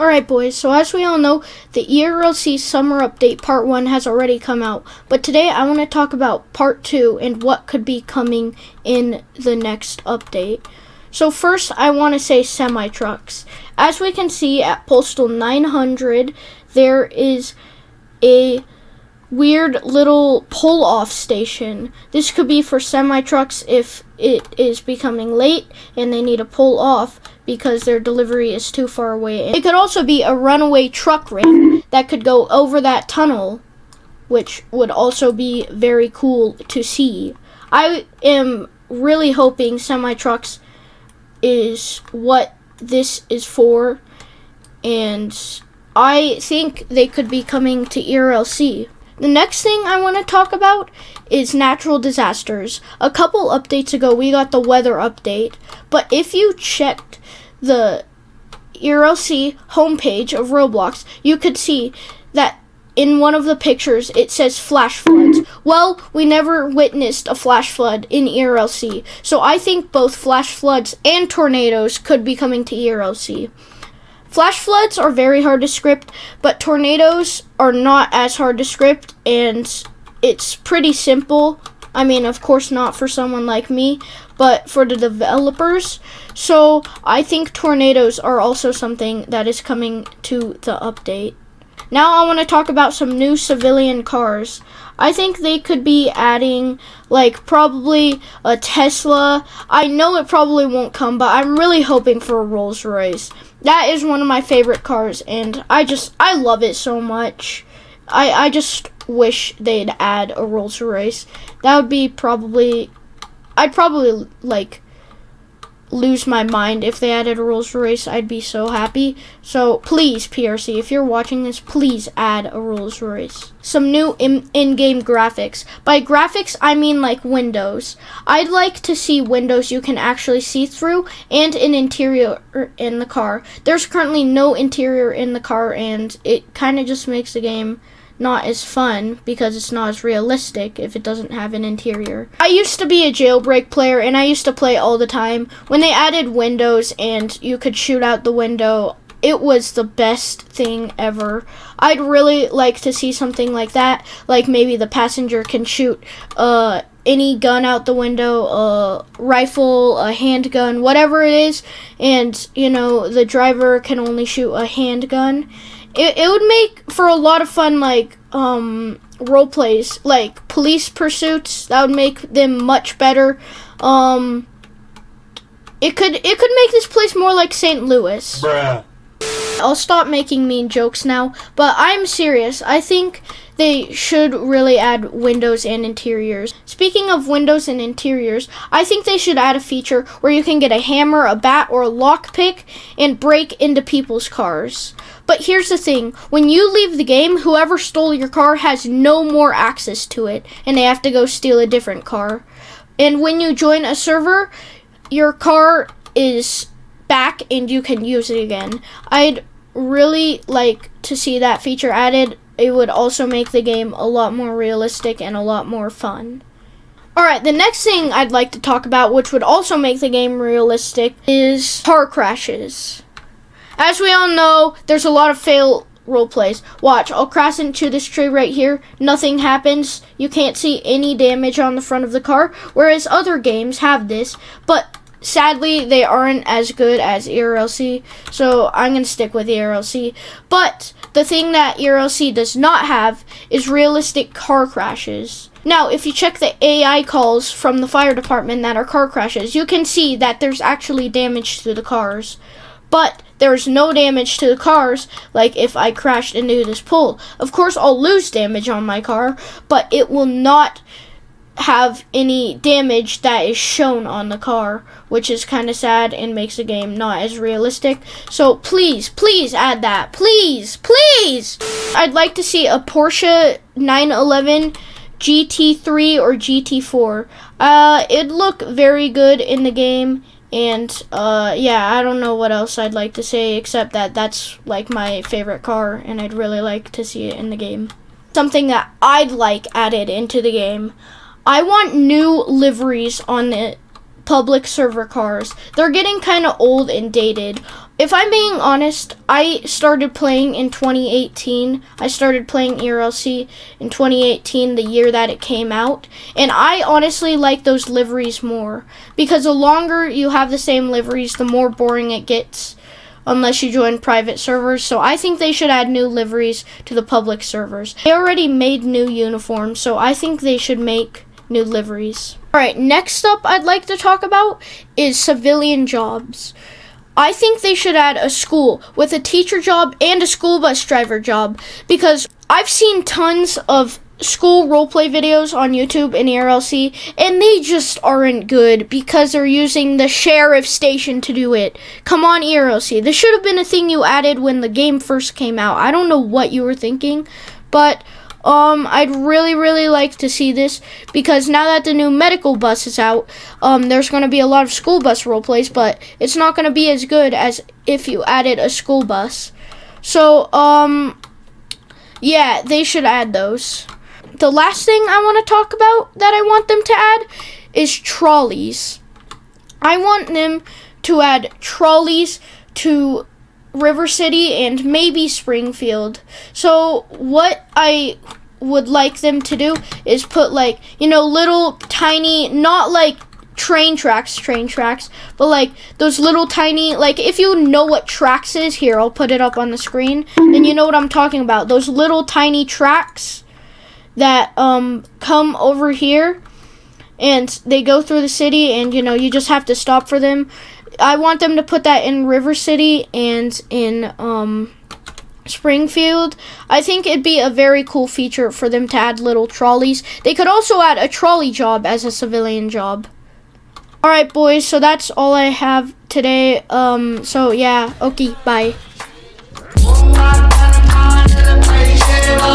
Alright boys, so as we all know, the ERLC Summer Update Part 1 has already come out. But today I want to talk about Part 2 and what could be coming in the next update. So first I want to say semi-trucks. As we can see at Postal 900, there is a weird little pull-off station. This could be for semi-trucks if it is becoming late and they need to pull off because their delivery is too far away. It could also be a runaway truck ramp that could go over that tunnel, which would also be very cool to see. I am really hoping semi-trucks is what this is for, and I think they could be coming to ERLC. The next thing I want to talk about is natural disasters. A couple updates ago, we got the weather update, but if you checked the ERLC homepage of Roblox, you could see that in one of the pictures it says flash floods. Well, we never witnessed a flash flood in ERLC, so I think both flash floods and tornadoes could be coming to ERLC. Flash floods are very hard to script, but tornadoes are not as hard to script, and it's pretty simple. I mean, of course not for someone like me, but for the developers. So I think tornadoes are also something that is coming to the update. Now I want to talk about some new civilian cars. I think they could be adding, like, probably a Tesla. I know it probably won't come, but I'm really hoping for a Rolls Royce. That is one of my favorite cars, and I love it so much. I just wish they'd add a Rolls Royce. That would be I'd probably, like, lose my mind if they added a Rolls Royce. I'd be so happy. So please, PRC, if you're watching this, please add a Rolls Royce. Some new in-game graphics. By graphics, I mean like windows. I'd like to see windows you can actually see through and an interior in the car. There's currently no interior in the car, and it kind of just makes the game not as fun because it's not as realistic if it doesn't have an interior. I used to be a jailbreak player, and I used to play all the time. When they added windows and you could shoot out the window, it was the best thing ever. I'd really like to see something like that, like maybe the passenger can shoot any gun out the window, a rifle, a handgun, whatever it is, and you know, the driver can only shoot a handgun. It would make for a lot of fun, like, role plays, like police pursuits. That would make them much better. It could make this place more like St. Louis. Bruh. I'll stop making mean jokes now, but I'm serious. I think they should really add windows and interiors. Speaking of windows and interiors, I think they should add a feature where you can get a hammer, a bat, or a lockpick and break into people's cars. But here's the thing, when you leave the game, whoever stole your car has no more access to it, and they have to go steal a different car. And when you join a server, your car is back and you can use it again. I'd really like to see that feature added. It would also make the game a lot more realistic and a lot more fun. Alright, the next thing I'd like to talk about, which would also make the game realistic, is car crashes. As we all know, there's a lot of fail role plays. Watch, I'll crash into this tree right here. Nothing happens. You can't see any damage on the front of the car, whereas other games have this, but sadly, they aren't as good as ERLC, so I'm going to stick with ERLC. But the thing that ERLC does not have is realistic car crashes. Now, if you check the AI calls from the fire department that are car crashes, you can see that there's actually damage to the cars. But there's no damage to the cars, like if I crashed into this pole. Of course, I'll lose damage on my car, but it will not have any damage that is shown on the car, which is kind of sad and makes the game not as realistic. So please, please add that. Please, please! I'd like to see a Porsche 911 GT3 or GT4. It'd look very good in the game. And, yeah, I don't know what else I'd like to say except that that's, like, my favorite car, and I'd really like to see it in the game. Something that I'd like added into the game. I want new liveries on the public server cars. They're getting kind of old and dated. if I'm being honest, I started playing in 2018. I started playing ERLC in 2018, the year that it came out. And I honestly like those liveries more. Because the longer you have the same liveries, the more boring it gets. Unless you join private servers. So I think they should add new liveries to the public servers. They already made new uniforms, so I think they should make new liveries. Alright, next up I'd like to talk about is civilian jobs. I think they should add a school with a teacher job and a school bus driver job, because I've seen tons of school roleplay videos on YouTube and ERLC, and they just aren't good because they're using the sheriff station to do it. Come on, ERLC. This should have been a thing you added when the game first came out. I don't know what you were thinking, but I'd really like to see this, because now that the new medical bus is out, there's going to be a lot of school bus roleplays, but it's not going to be as good as if you added a school bus. So, yeah, they should add those. The last thing I want to talk about that I want them to add is trolleys. I want them to add trolleys to River City and maybe Springfield. So what I would like them to do is put, like, you know, little tiny, not like train tracks, but like those little tiny, like, if you know what tracks is, here, I'll put it up on the screen, and you know what I'm talking about. Those little tiny tracks that come over here and they go through the city, and you know, you just have to stop for them. I want them to put that in River City and in Springfield. I think it'd be a very cool feature for them to add little trolleys. They could also add a trolley job as a civilian job. Alright, boys, so that's all I have today. So yeah, okay, bye.